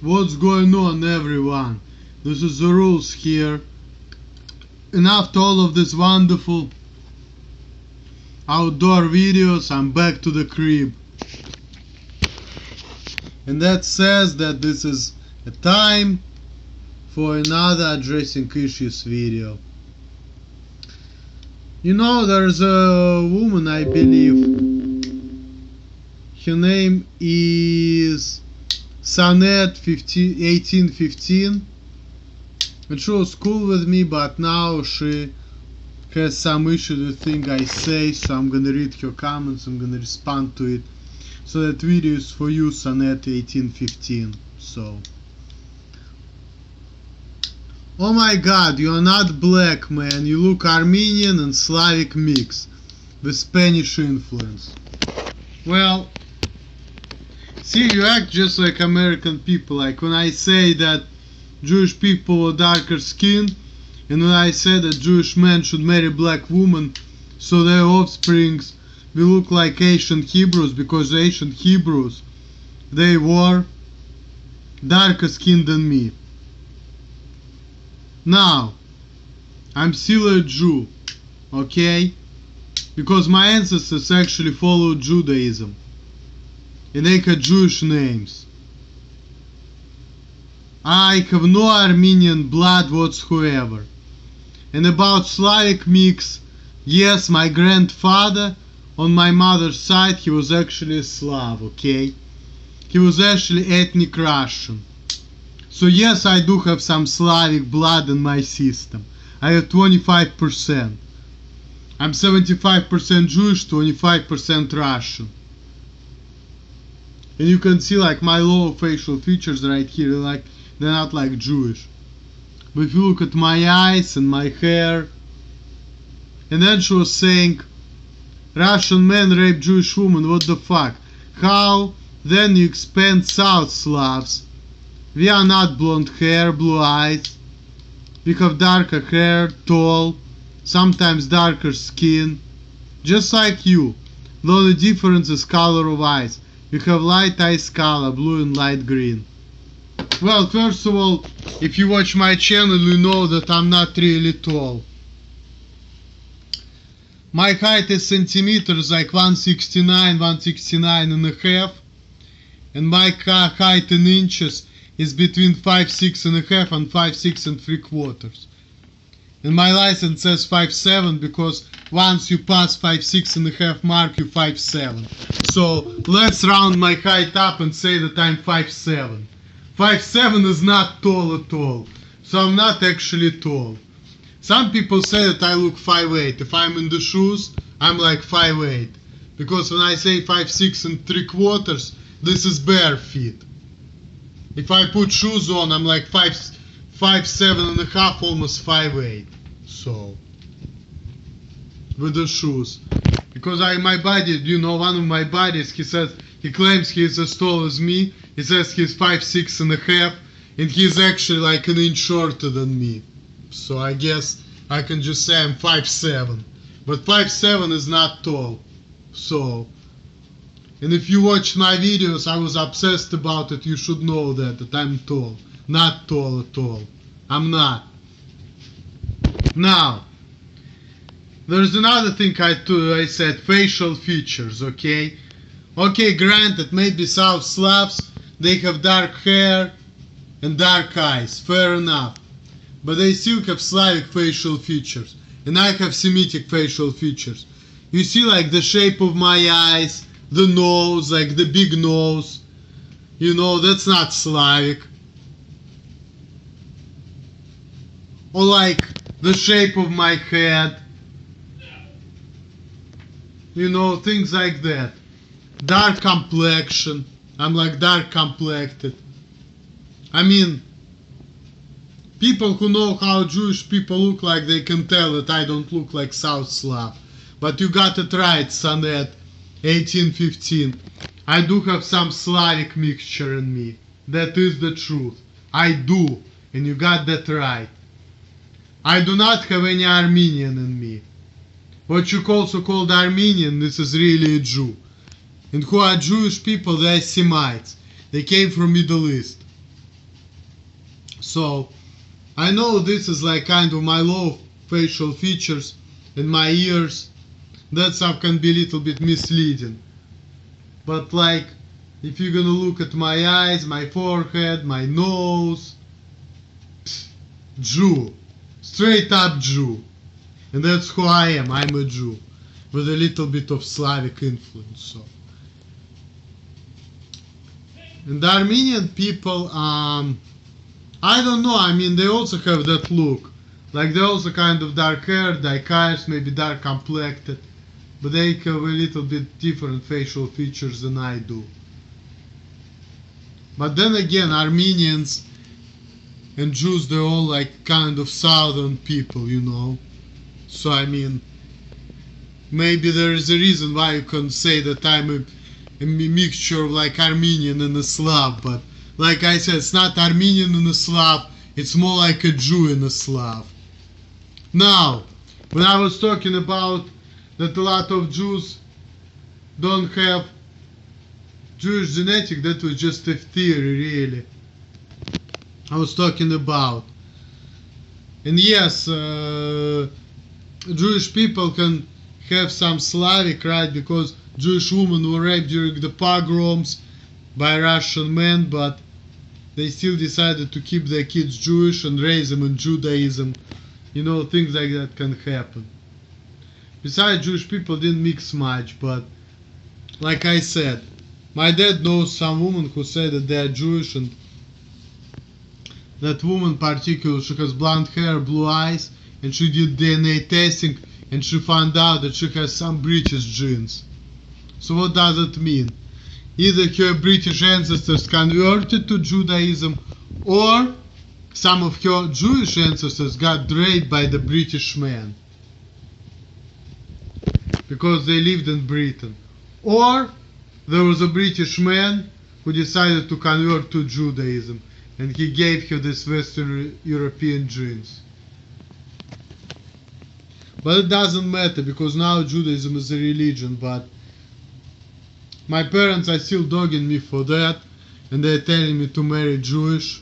What's going on, everyone? This is the rules here. And after all of these wonderful outdoor videos, I'm back to the crib. And that says that this is a time for another addressing issues video. You know, there's a woman, I believe. Her name is Sonnet1815. And she was cool with me, but now she has some issue with things I say, so I'm gonna read her comments, I'm gonna respond to it. So that video is for you, Sonnet1815. So, oh my god, you're not black, man, you look Armenian and Slavic mix with Spanish influence. Well, see, you act just like American people, like when I say that Jewish people are darker skinned, and when I say that Jewish men should marry black women so their offsprings will look like ancient Hebrews, because the ancient Hebrews, they were darker skinned than me. Now, I'm still a Jew, okay? Because my ancestors actually followed Judaism, and they had Jewish names. I have no Armenian blood whatsoever. And about Slavic mix, yes, my grandfather on my mother's side, he was actually a Slav, okay? He was actually ethnic Russian. So yes, I do have some Slavic blood in my system. I have 25%. I'm 75% Jewish, 25% Russian. And you can see like my lower facial features right here, like they're not like Jewish. But if you look at my eyes and my hair, and then she was saying, Russian men rape Jewish women, what the fuck? How then you expand South Slavs? We are not blonde hair, blue eyes. We have darker hair, tall, sometimes darker skin. Just like you. The only difference is color of eyes. You have light eyes color, blue and light green. Well, first of all, if you watch my channel, you know that I'm not really tall. My height is centimeters, like 169 and a half. And my height in inches is between 5'6" and a half and 5'6" and 3/4. And my license says 5'7" because once you pass 5'6" and a half mark, you 5'7". So let's round my height up and say that I'm 5'7". 5'7" is not tall at all. So I'm not actually tall. Some people say that I look 5'8". If I'm in the shoes, I'm like 5'8". Because when I say 5'6" and 3/4, this is bare feet. If I put shoes on, I'm like 5'7" and a half, almost 5'8". So, with the shoes. Because my body, you know, one of my buddies, he claims he's as tall as me. He says he's 5'6" and a half, and he's actually like an inch shorter than me. So I guess I can just say I'm 5'7". But 5'7" is not tall. So, and if you watch my videos, I was obsessed about it. You should know that I'm tall. Not tall at all. I'm not. Now, there's another thing I said, facial features, okay? Okay, granted, maybe South Slavs, they have dark hair and dark eyes, fair enough. But they still have Slavic facial features. And I have Semitic facial features. You see like the shape of my eyes, the nose, like the big nose. You know, that's not Slavic. Or like the shape of my head. You know, things like that. Dark complexion. I'm like dark complected. I mean, people who know how Jewish people look like, they can tell that I don't look like South Slav. But you got it right, Sonnet1815. I do have some Slavic mixture in me. That is the truth. I do. And you got that right. I do not have any Armenian in me. What you also called Armenian, this is really a Jew. And who are Jewish people, they are Semites. They came from Middle East. So I know this is like kind of my low facial features and my ears. That stuff can be a little bit misleading. But like, if you're gonna look at my eyes, my forehead, my nose, Jew. Straight up Jew. And that's who I am. I'm a Jew. With a little bit of Slavic influence. So. And the Armenian people, I don't know, I mean, they also have that look. Like, they're also kind of dark hair, dark eyes, maybe dark complected. But they have a little bit different facial features than I do. But then again, Armenians and Jews, they're all like kind of southern people, you know. So I mean, maybe there is a reason why you can say that I'm a mixture of like Armenian and a Slav. But like I said, it's not Armenian and a Slav, it's more like a Jew and a Slav. Now, when I was talking about that a lot of Jews don't have Jewish genetic, that was just a theory, really. I was talking about. And yes, Jewish people can have some Slavic, right? Because Jewish women were raped during the pogroms by Russian men, but they still decided to keep their kids Jewish and raise them in Judaism. You know, things like that can happen. Besides, Jewish people didn't mix much, but like I said, my dad knows some woman who said that they are Jewish, and that woman particularly, she has blonde hair, blue eyes, and she did DNA testing, and she found out that she has some British genes. So what does it mean? Either her British ancestors converted to Judaism, or some of her Jewish ancestors got raped by the British men because they lived in Britain. Or there was a British man who decided to convert to Judaism, and he gave her these Western European genes. But it doesn't matter, because now Judaism is a religion. But my parents are still dogging me for that, and they're telling me to marry Jewish.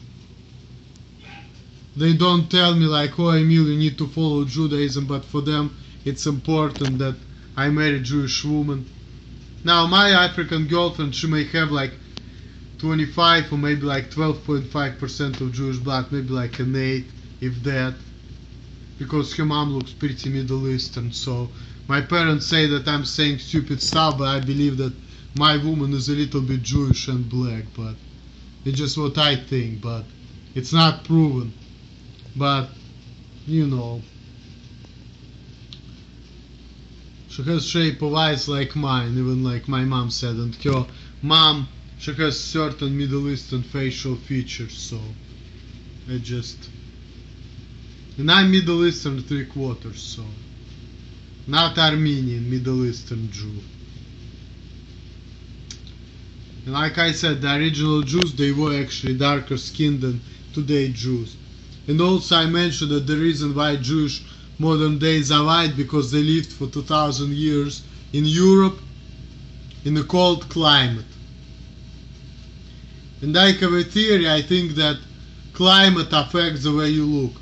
They don't tell me like, oh Emil, you need to follow Judaism, but for them it's important that I marry a Jewish woman. Now my African girlfriend, she may have like 25 or maybe like 12.5% of Jewish blood, maybe like an 8, if that, because her mom looks pretty Middle Eastern. So my parents say that I'm saying stupid stuff, but I believe that my woman is a little bit Jewish and black, but it's just what I think, but it's not proven. But, you know, she has shape of eyes like mine, even like my mom said, and her mom, she has certain Middle Eastern facial features, so I just... And I'm Middle Eastern 3/4, so... Not Armenian, Middle Eastern Jew. And like I said, the original Jews, they were actually darker skinned than today Jews. And also I mentioned that the reason why Jewish modern days are white, because they lived for 2000 years in Europe in a cold climate. And I have a theory, I think that climate affects the way you look.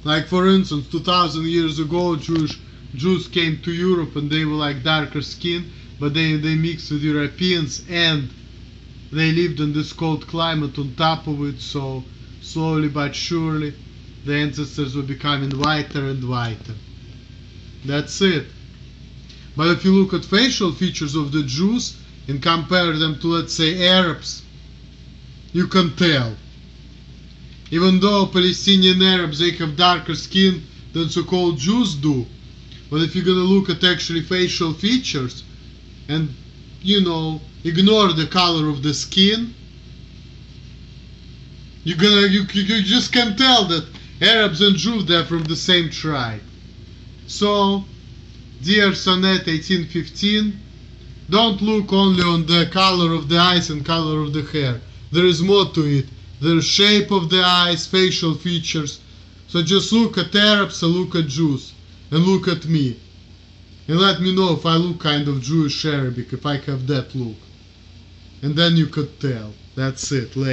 Like for instance, 2000 years ago Jews came to Europe and they were like darker skinned, but they mixed with Europeans and they lived in this cold climate on top of it, so slowly but surely the ancestors were becoming whiter and whiter. That's it. But if you look at facial features of the Jews and compare them to, let's say, Arabs, you can tell. Even though Palestinian Arabs, they have darker skin than so-called Jews do. But if you're gonna look at actually facial features and, you know, ignore the color of the skin, you just can tell that Arabs and Jews, they're from the same tribe. So, dear Sonnet1815, don't look only on the color of the eyes and color of the hair. There is more to it. The shape of the eyes, facial features. So just look at Arabs and look at Jews. And look at me. And let me know if I look kind of Jewish Arabic, if I have that look. And then you could tell. That's it.